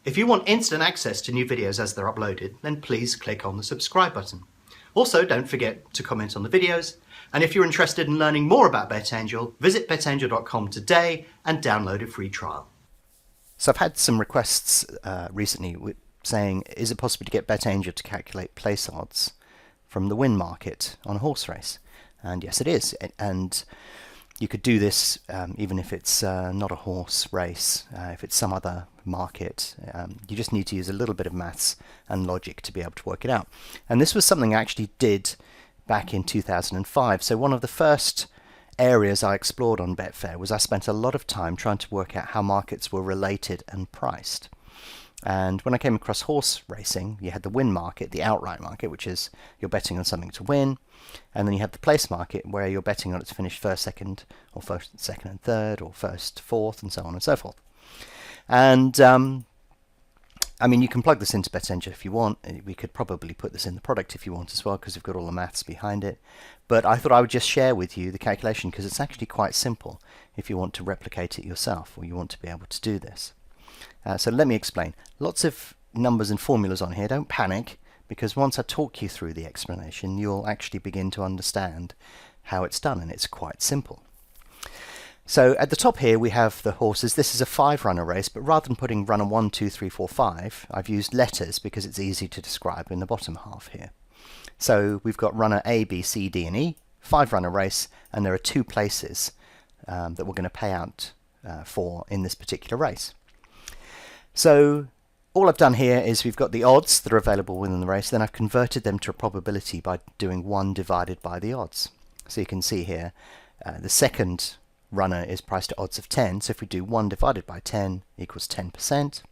If you want instant access to new videos as they're uploaded, then please click on the subscribe button. Also, don't forget to comment on the videos. And if you're interested in learning more about BetAngel, visit betangel.com today and download a free trial. So I've had some requests recently saying, is it possible to get BetAngel to calculate place odds from the win market on a horse race? And yes, it is. And you could do this even if it's not a horse race, if it's some other market. You just need to use a little bit of maths and logic to be able to work it out. And this was something I actually did back in 2005. So one of the first areas I explored on Betfair was I spent a lot of time trying to work out how markets were related and priced. And when I came across horse racing, you had the win market, the outright market, which is you're betting on something to win. And then you have the place market, where you're betting on it to finish first, second, or first, second and third, or first, fourth, and so on and so forth. And I mean, you can plug this into BetAngel if you want. We could probably put this in the product if you want as well, because we've got all the maths behind it. But I thought I would just share with you the calculation, because it's actually quite simple if you want to replicate it yourself, or you want to be able to do this. So let me explain. Lots of numbers and formulas on here. Don't panic, because once I talk you through the explanation, you'll actually begin to understand how it's done, and it's quite simple. So at the top here we have the horses. This is a 5-runner race, but rather than putting runner 1, 2, 3, 4, 5, I've used letters because it's easy to describe in the bottom half here. So we've got runner A, B, C, D and E, 5-runner race, and there are 2 places that we're going to pay out for in this particular race. So all I've done here is we've got the odds that are available within the race, then I've converted them to a probability by doing 1 divided by the odds. So you can see here the second runner is priced at odds of 10, so if we do 1 divided by 10 equals 10%.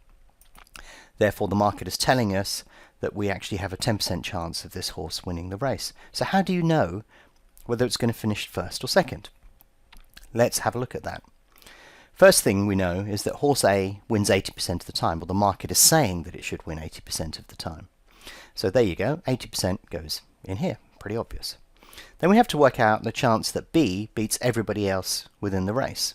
Therefore the market is telling us that we actually have a 10% chance of this horse winning the race. So how do you know whether it's going to finish first or second? Let's have a look at that. First thing we know is that horse A wins 80% of the time. Well, the market is saying that it should win 80% of the time. So there you go, 80% goes in here, pretty obvious. Then we have to work out the chance that B beats everybody else within the race.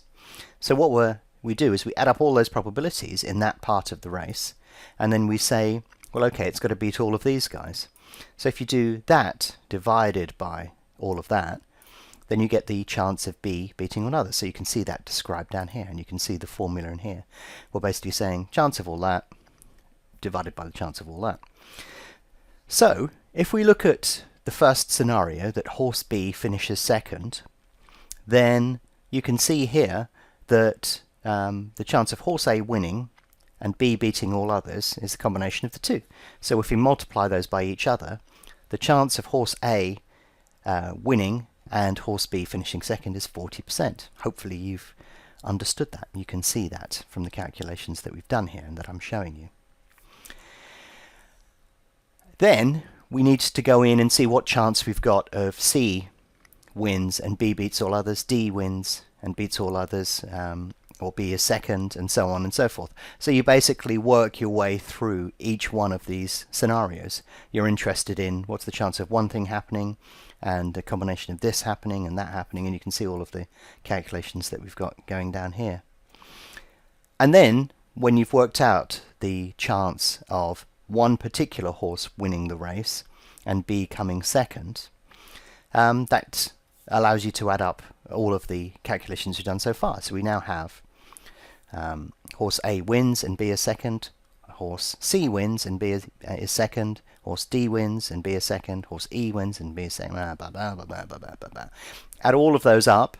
So what we do is we add up all those probabilities in that part of the race, and then we say, well, okay, it's got to beat all of these guys. So if you do that divided by all of that, then you get the chance of B beating all others. So you can see that described down here, and you can see the formula in here. We're basically saying chance of all that divided by the chance of all that. So if we look at the first scenario, that horse B finishes second, then you can see here that the chance of horse A winning and B beating all others is a combination of the two. So if we multiply those by each other, the chance of horse A winning and horse B finishing second is 40%. Hopefully you've understood that. You can see that from the calculations that we've done here and that I'm showing you. Then we need to go in and see what chance we've got of C wins and B beats all others, D wins and beats all others, or B is second, and so on and so forth. So you basically work your way through each one of these scenarios. You're interested in what's the chance of one thing happening and a combination of this happening and that happening, and you can see all of the calculations that we've got going down here. And then when you've worked out the chance of one particular horse winning the race and B coming second, that allows you to add up all of the calculations we've done so far. So we now have horse A wins and B is second, horse C wins and B is second, horse D wins and B is second, horse E wins and B is second, blah, blah, blah, blah, blah, blah, blah, blah. Add all of those up,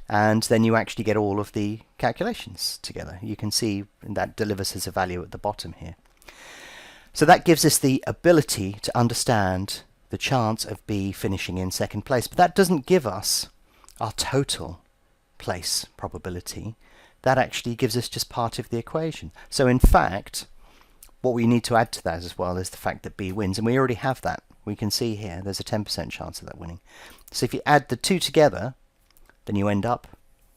and then you actually get all of the calculations together. You can see that delivers as a value at the bottom here. So that gives us the ability to understand the chance of B finishing in second place, but that doesn't give us our total place probability. That actually gives us just part of the equation. So in fact, what we need to add to that as well is the fact that B wins, and we already have that. We can see here there's a 10% chance of that winning. So if you add the two together, then you end up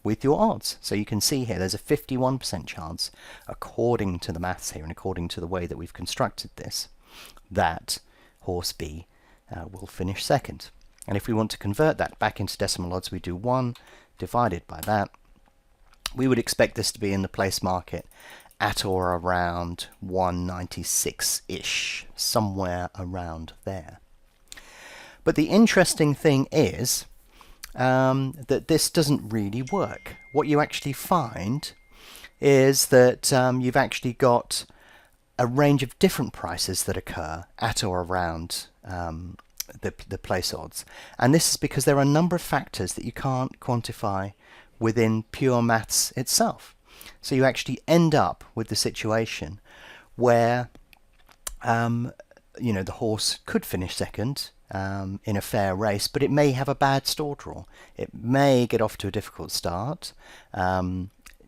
with your odds. So you can see here there's a 51% chance, according to the maths here and according to the way that we've constructed this, that horse B will finish second. And if we want to convert that back into decimal odds, we do 1 divided by that. We would expect this to be in the place market at or around 196-ish, somewhere around there. But the interesting thing is that this doesn't really work. What you actually find is that you've actually got a range of different prices that occur at or around the place odds. And this is because there are a number of factors that you can't quantify within pure maths itself. So you actually end up with the situation where the horse could finish second in a fair race, but it may have a bad stall draw. It may get off to a difficult start.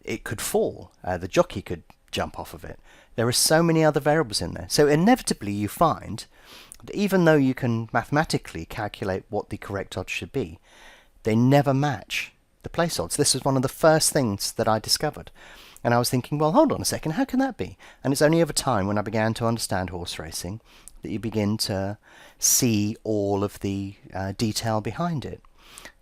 It could fall. The jockey could jump off of it. There are so many other variables in there. So inevitably you find that even though you can mathematically calculate what the correct odds should be, they never match the place odds. This was one of the first things that I discovered. And I was thinking, well, hold on a second, how can that be? And it's only over time when I began to understand horse racing that you begin to see all of the detail behind it.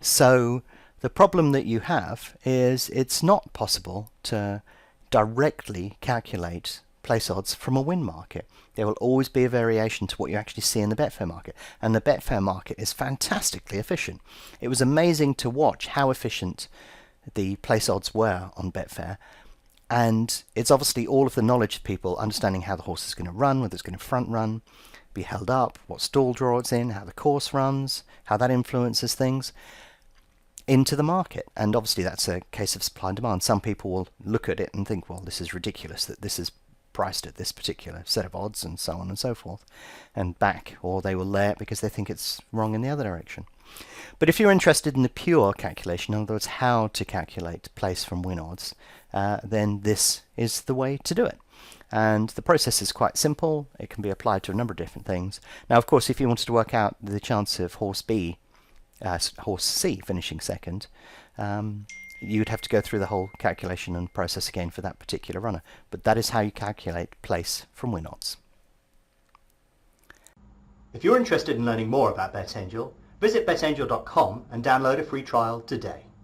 So the problem that you have is it's not possible to directly calculate place odds from a win market. There will always be a variation to what you actually see in the Betfair market, and the Betfair market is fantastically efficient. It was amazing to watch how efficient the place odds were on Betfair, and it's obviously all of the knowledge of people understanding how the horse is going to run, whether it's going to front run, be held up, what stall draw it's in, how the course runs, how that influences things into the market. And obviously that's a case of supply and demand. Some people will look at it and think, well, this is ridiculous that this is priced at this particular set of odds, and so on and so forth, and back, or they will lay it because they think it's wrong in the other direction. But if you're interested in the pure calculation, in other words, how to calculate place from win odds, then this is the way to do it. And the process is quite simple. It can be applied to a number of different things. Now, of course, if you wanted to work out the chance of horse C finishing second, you'd have to go through the whole calculation and process again for that particular runner. But that is how you calculate place from win odds. If you're interested in learning more about BetAngel, visit betangel.com and download a free trial today.